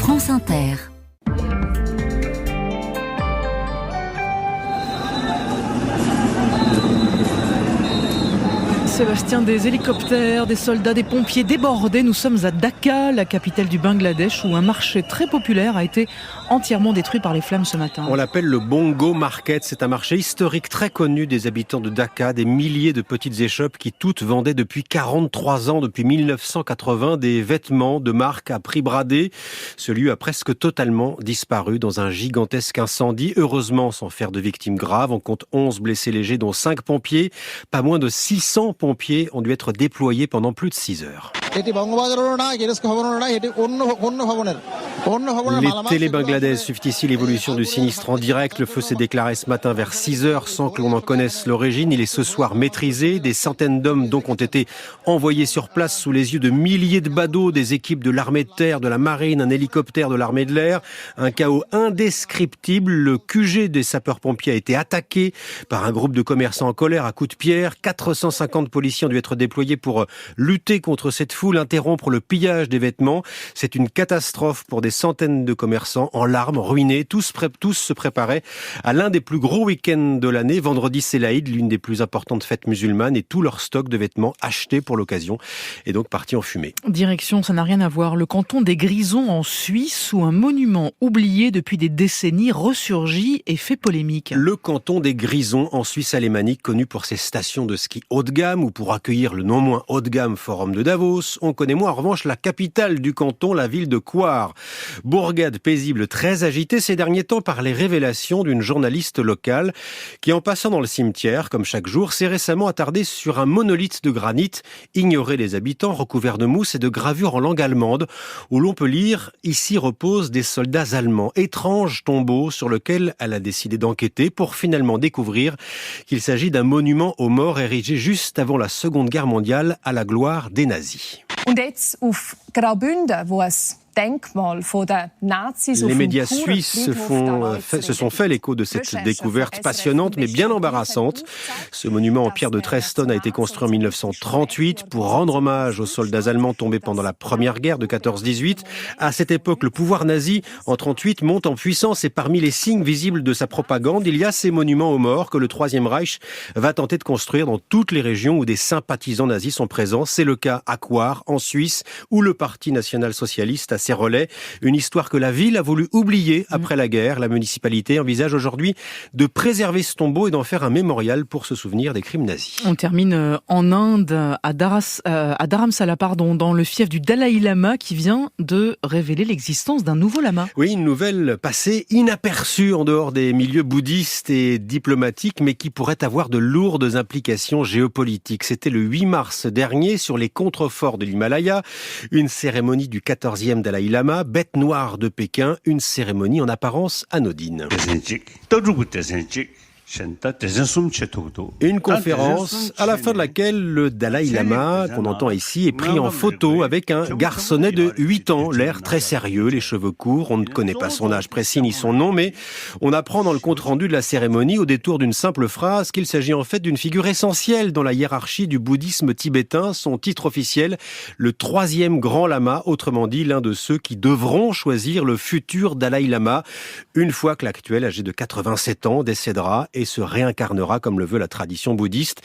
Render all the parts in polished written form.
France Inter. Sébastien, des hélicoptères, des soldats, des pompiers débordés. Nous sommes à Dhaka, la capitale du Bangladesh, où un marché très populaire a été entièrement détruit par les flammes ce matin. On l'appelle le Bongo Market. C'est un marché historique très connu des habitants de Dhaka, des milliers de petites échoppes qui toutes vendaient depuis 43 ans, depuis 1980, des vêtements de marque à prix bradé. Ce lieu a presque totalement disparu dans un gigantesque incendie. Heureusement, sans faire de victimes graves. On compte 11 blessés légers, dont 5 pompiers. Pas moins de 600 pompiers ont dû être déployés pendant plus de 6 heures. Les télé Bangladesh suivent ici l'évolution du sinistre en direct. Le feu s'est déclaré ce matin vers 6 heures sans que l'on en connaisse l'origine. Il est ce soir maîtrisé. Des centaines d'hommes donc ont été envoyés sur place sous les yeux de milliers de badauds, des équipes de l'armée de terre, de la marine, un hélicoptère de l'armée de l'air. Un chaos indescriptible. Le QG des sapeurs-pompiers a été attaqué par un groupe de commerçants en colère à coups de pierre. 450 policiers ont dû être déployés pour lutter contre cette foule, interrompre le pillage des vêtements. C'est une catastrophe pour des centaines de commerçants en larmes, ruinés. Tous se préparaient à l'un des plus gros week-ends de l'année. Vendredi, c'est l'Aïd, l'une des plus importantes fêtes musulmanes, et tout leur stock de vêtements achetés pour l'occasion est donc parti en fumée. Direction, ça n'a rien à voir, le canton des Grisons en Suisse, où un monument oublié depuis des décennies ressurgit et fait polémique. Le canton des Grisons en Suisse alémanique, connu pour ses stations de ski haut de gamme ou pour accueillir le non moins haut de gamme Forum de Davos. On connaît moins en revanche la capitale du canton, la ville de Coire. Bourgade paisible, très agitée ces derniers temps par les révélations d'une journaliste locale qui, en passant dans le cimetière, comme chaque jour, s'est récemment attardée sur un monolithe de granit ignoré des habitants, recouvert de mousse et de gravures en langue allemande, où l'on peut lire « Ici reposent des soldats allemands ». Étrange tombeau sur lequel elle a décidé d'enquêter pour finalement découvrir qu'il s'agit d'un monument aux morts érigé juste avant la Seconde Guerre mondiale à la gloire des nazis. Und jetzt auf Graubünden, wo es Denkmal von den Nazis. Les médias suisses se sont fait l'écho de cette découverte passionnante mais bien embarrassante. Ce monument en pierre de 13 tonnes a été construit en 1938 pour rendre hommage aux soldats allemands tombés pendant la première guerre de 14-18. À cette époque, le pouvoir nazi en 38 monte en puissance et parmi les signes visibles de sa propagande, il y a ces monuments aux morts que le Troisième Reich va tenter de construire dans toutes les régions où des sympathisants nazis sont présents. C'est le cas à Coire, en Suisse, où le Parti national-socialiste a ses relais. Une histoire que la ville a voulu oublier après la guerre. La municipalité envisage aujourd'hui de préserver ce tombeau et d'en faire un mémorial pour se souvenir des crimes nazis. On termine en Inde, à Dharamsala, dans le fief du Dalai Lama qui vient de révéler l'existence d'un nouveau lama. Oui, une nouvelle passée inaperçue en dehors des milieux bouddhistes et diplomatiques, mais qui pourrait avoir de lourdes implications géopolitiques. C'était le 8 mars dernier sur les contreforts de l'Himalaya, une cérémonie du 14e Dalai Lama, bête noire de Pékin, une cérémonie en apparence anodine. Une conférence à la fin de laquelle le Dalai Lama, qu'on entend ici, est pris en photo avec un garçonnet de 8 ans, l'air très sérieux, les cheveux courts. On ne connaît pas son âge précis ni son nom, mais on apprend dans le compte-rendu de la cérémonie, au détour d'une simple phrase, qu'il s'agit en fait d'une figure essentielle dans la hiérarchie du bouddhisme tibétain. Son titre officiel, le 3e grand lama, autrement dit l'un de ceux qui devront choisir le futur Dalai Lama, une fois que l'actuel, âgé de 87 ans, décédera et se réincarnera comme le veut la tradition bouddhiste.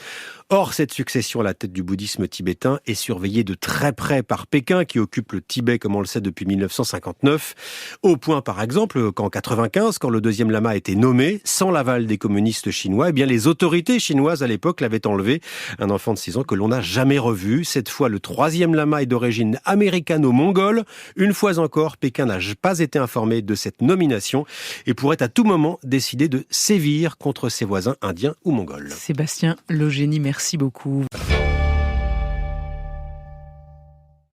Or, cette succession à la tête du bouddhisme tibétain est surveillée de très près par Pékin, qui occupe le Tibet, comme on le sait, depuis 1959. Au point, par exemple, qu'en 95, quand le 2e lama a été nommé, sans l'aval des communistes chinois, eh bien, les autorités chinoises à l'époque l'avaient enlevé. Un enfant de 6 ans que l'on n'a jamais revu. Cette fois, le 3e lama est d'origine américano-mongole. Une fois encore, Pékin n'a pas été informé de cette nomination et pourrait à tout moment décider de sévir contre ses voisins indiens ou mongols. Sébastien Logénie, merci beaucoup.